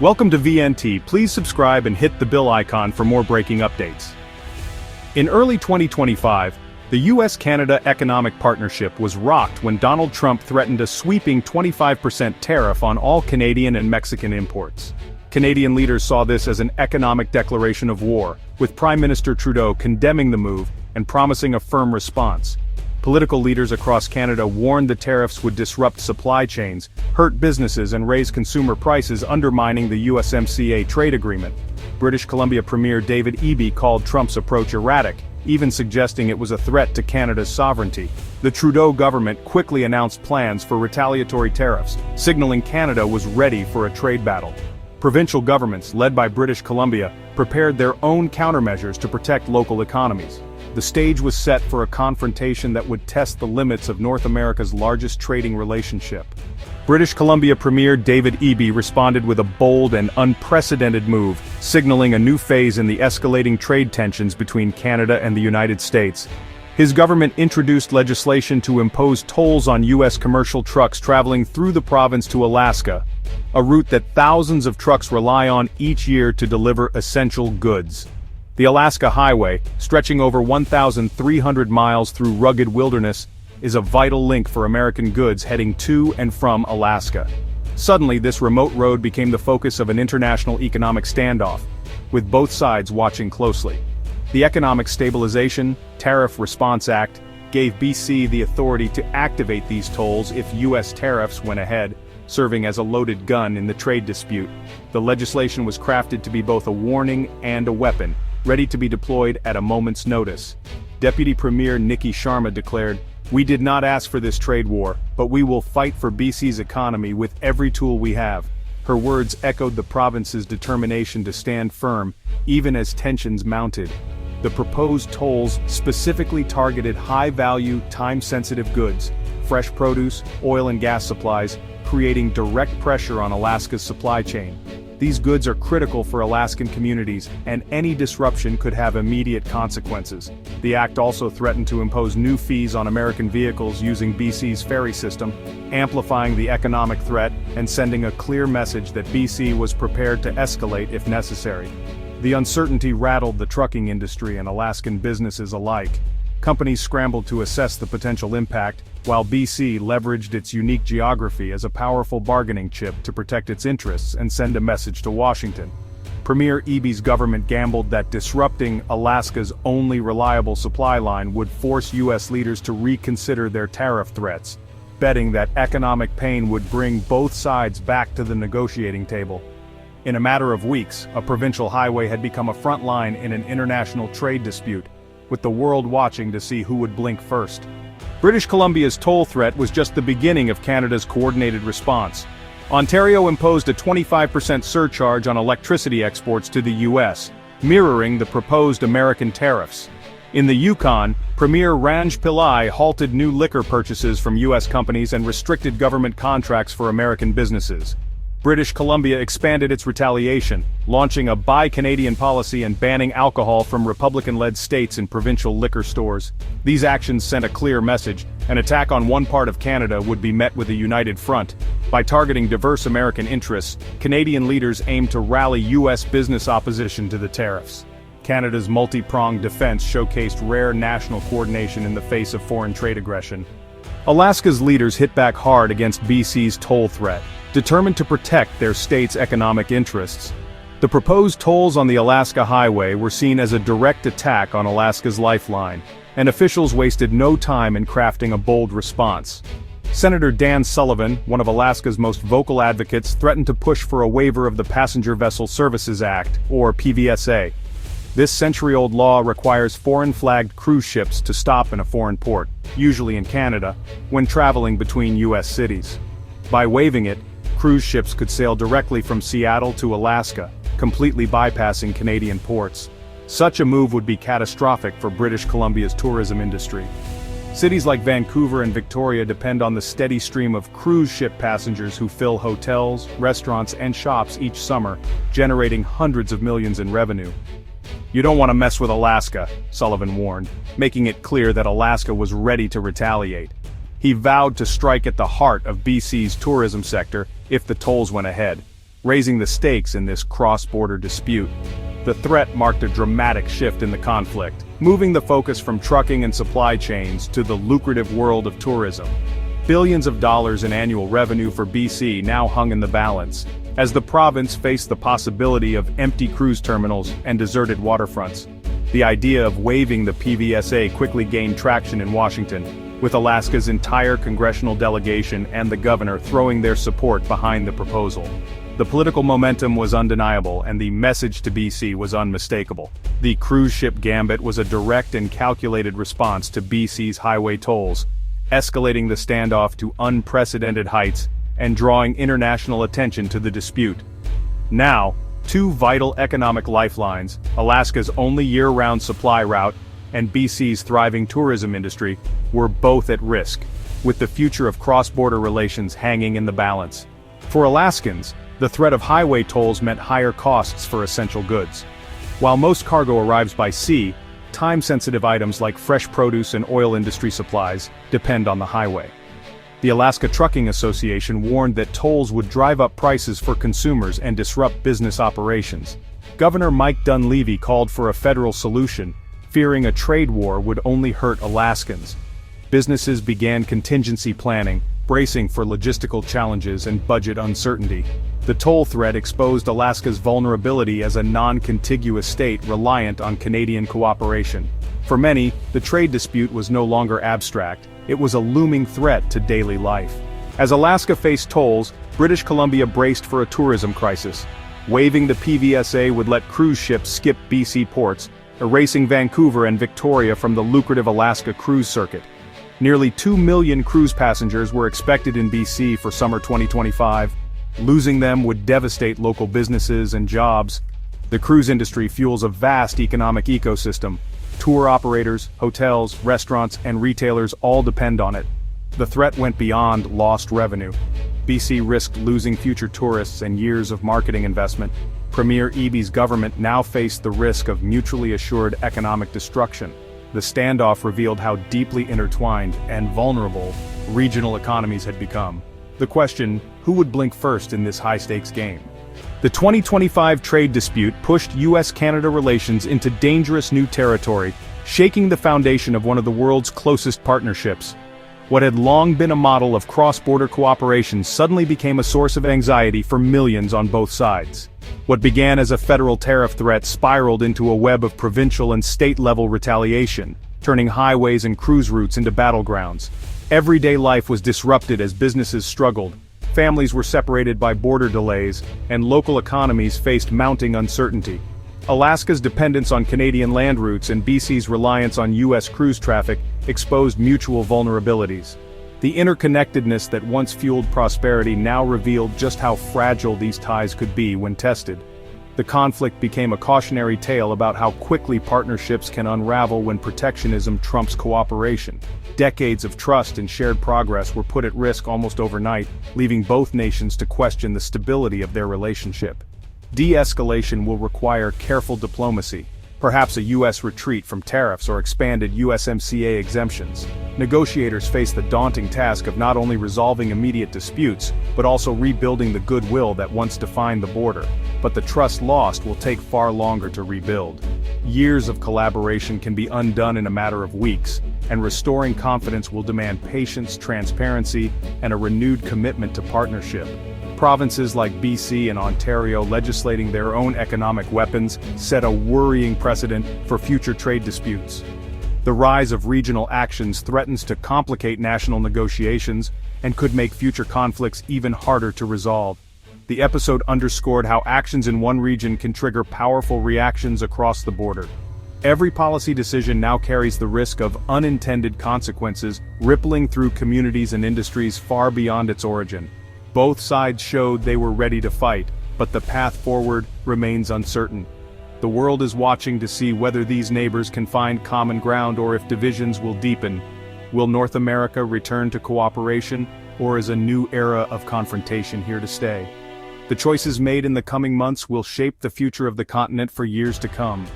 Welcome to VNT. Please subscribe and hit the bell icon for more breaking updates. In early 2025, the U.S.-Canada economic partnership was rocked when Donald Trump threatened a sweeping 25% tariff on all Canadian and Mexican imports. Canadian leaders saw this as an economic declaration of war, with Prime Minister Trudeau condemning the move and promising a firm response. Political leaders across Canada warned the tariffs would disrupt supply chains, hurt businesses and raise consumer prices, undermining the USMCA trade agreement. British Columbia Premier David Eby called Trump's approach erratic, even suggesting it was a threat to Canada's sovereignty. The Trudeau government quickly announced plans for retaliatory tariffs, signaling Canada was ready for a trade battle. Provincial governments, led by British Columbia, prepared their own countermeasures to protect local economies. The stage was set for a confrontation that would test the limits of North America's largest trading relationship. British Columbia Premier David Eby responded with a bold and unprecedented move, signaling a new phase in the escalating trade tensions between Canada and the United States. His government introduced legislation to impose tolls on U.S. commercial trucks traveling through the province to Alaska, a route that thousands of trucks rely on each year to deliver essential goods. The Alaska Highway, stretching over 1,300 miles through rugged wilderness, is a vital link for American goods heading to and from Alaska. Suddenly, this remote road became the focus of an international economic standoff, with both sides watching closely. The Economic Stabilization, Tariff Response Act gave BC the authority to activate these tolls if U.S. tariffs went ahead, serving as a loaded gun in the trade dispute. The legislation was crafted to be both a warning and a weapon, ready to be deployed at a moment's notice. Deputy Premier Nikki Sharma declared, "We did not ask for this trade war, but we will fight for BC's economy with every tool we have." Her words echoed the province's determination to stand firm, even as tensions mounted. The proposed tolls specifically targeted high-value, time-sensitive goods, fresh produce, oil and gas supplies, creating direct pressure on Alaska's supply chain. These goods are critical for Alaskan communities, and any disruption could have immediate consequences. The act also threatened to impose new fees on American vehicles using BC's ferry system, amplifying the economic threat and sending a clear message that BC was prepared to escalate if necessary. The uncertainty rattled the trucking industry and Alaskan businesses alike. Companies scrambled to assess the potential impact, while BC leveraged its unique geography as a powerful bargaining chip to protect its interests and send a message to Washington. Premier Eby's government gambled that disrupting Alaska's only reliable supply line would force U.S. leaders to reconsider their tariff threats, betting that economic pain would bring both sides back to the negotiating table. In a matter of weeks, a provincial highway had become a front line in an international trade dispute, with the world watching to see who would blink first. British Columbia's toll threat was just the beginning of Canada's coordinated response. Ontario imposed a 25% surcharge on electricity exports to the U.S., mirroring the proposed American tariffs. In the Yukon, Premier Ranj Pillai halted new liquor purchases from U.S. companies and restricted government contracts for American businesses. British Columbia expanded its retaliation, launching a Buy Canadian policy and banning alcohol from Republican-led states in provincial liquor stores. These actions sent a clear message: an attack on one part of Canada would be met with a united front. By targeting diverse American interests, Canadian leaders aimed to rally U.S. business opposition to the tariffs. Canada's multi-pronged defense showcased rare national coordination in the face of foreign trade aggression. Alaska's leaders hit back hard against BC's toll threat, determined to protect their state's economic interests. The proposed tolls on the Alaska Highway were seen as a direct attack on Alaska's lifeline, and officials wasted no time in crafting a bold response. Senator Dan Sullivan, one of Alaska's most vocal advocates, threatened to push for a waiver of the Passenger Vessel Services Act, or PVSA. This century-old law requires foreign-flagged cruise ships to stop in a foreign port, usually in Canada, when traveling between U.S. cities. By waiving it, cruise ships could sail directly from Seattle to Alaska, completely bypassing Canadian ports. Such a move would be catastrophic for British Columbia's tourism industry. Cities like Vancouver and Victoria depend on the steady stream of cruise ship passengers who fill hotels, restaurants, and shops each summer, generating hundreds of millions in revenue. "You don't want to mess with Alaska," Sullivan warned, making it clear that Alaska was ready to retaliate. He vowed to strike at the heart of BC's tourism sector if the tolls went ahead. raising the stakes in this cross-border dispute. The threat marked a dramatic shift in the conflict, moving the focus from trucking and supply chains to the lucrative world of tourism. Billions of dollars in annual revenue for BC now hung in the balance, as the province faced the possibility of empty cruise terminals and deserted waterfronts. The idea of waiving the PVSA quickly gained traction in Washington, with Alaska's entire congressional delegation and the governor throwing their support behind the proposal. The political momentum was undeniable, and the message to BC was unmistakable. The cruise ship gambit was a direct and calculated response to BC's highway tolls, escalating the standoff to unprecedented heights and drawing international attention to the dispute. Now, two vital economic lifelines, Alaska's only year-round supply route and BC's thriving tourism industry, were both at risk, with the future of cross-border relations hanging in the balance. For Alaskans, the threat of highway tolls meant higher costs for essential goods. While most cargo arrives by sea, time-sensitive items like fresh produce and oil industry supplies depend on the highway. The Alaska Trucking Association warned that tolls would drive up prices for consumers and disrupt business operations. Governor Mike Dunleavy called for a federal solution, fearing a trade war would only hurt Alaskans. Businesses began contingency planning, bracing for logistical challenges and budget uncertainty. The toll threat exposed Alaska's vulnerability as a non-contiguous state reliant on Canadian cooperation. For many, the trade dispute was no longer abstract, it was a looming threat to daily life. As Alaska faced tolls, British Columbia braced for a tourism crisis. Waiving the PVSA would let cruise ships skip BC ports, erasing Vancouver and Victoria from the lucrative Alaska cruise circuit. Nearly 2 million cruise passengers were expected in BC for summer 2025. Losing them would devastate local businesses and jobs. The cruise industry fuels a vast economic ecosystem. Tour operators, hotels, restaurants, and retailers all depend on it. The threat went beyond lost revenue. BC risked losing future tourists and years of marketing investment. Premier Eby's government now faced the risk of mutually assured economic destruction. The standoff revealed how deeply intertwined and vulnerable regional economies had become. The question, who would blink first in this high-stakes game? The 2025 trade dispute pushed U.S.-Canada relations into dangerous new territory, shaking the foundation of one of the world's closest partnerships. What had long been a model of cross-border cooperation suddenly became a source of anxiety for millions on both sides. What began as a federal tariff threat spiraled into a web of provincial and state-level retaliation, turning highways and cruise routes into battlegrounds. Everyday life was disrupted as businesses struggled, families were separated by border delays, and local economies faced mounting uncertainty. Alaska's dependence on Canadian land routes and BC's reliance on U.S. cruise traffic exposed mutual vulnerabilities. The interconnectedness that once fueled prosperity now revealed just how fragile these ties could be when tested. The conflict became a cautionary tale about how quickly partnerships can unravel when protectionism trumps cooperation. Decades of trust and shared progress were put at risk almost overnight, leaving both nations to question the stability of their relationship. De-escalation will require careful diplomacy, perhaps a U.S. retreat from tariffs or expanded USMCA exemptions. Negotiators face the daunting task of not only resolving immediate disputes, but also rebuilding the goodwill that once defined the border. But the trust lost will take far longer to rebuild. Years of collaboration can be undone in a matter of weeks, and restoring confidence will demand patience, transparency, and a renewed commitment to partnership. Provinces like BC and Ontario legislating their own economic weapons set a worrying precedent for future trade disputes. The rise of regional actions threatens to complicate national negotiations and could make future conflicts even harder to resolve. The episode underscored how actions in one region can trigger powerful reactions across the border. Every policy decision now carries the risk of unintended consequences rippling through communities and industries far beyond its origin. Both sides showed they were ready to fight, but the path forward remains uncertain. The world is watching to see whether these neighbors can find common ground or if divisions will deepen. Will North America return to cooperation, or is a new era of confrontation here to stay? The choices made in the coming months will shape the future of the continent for years to come.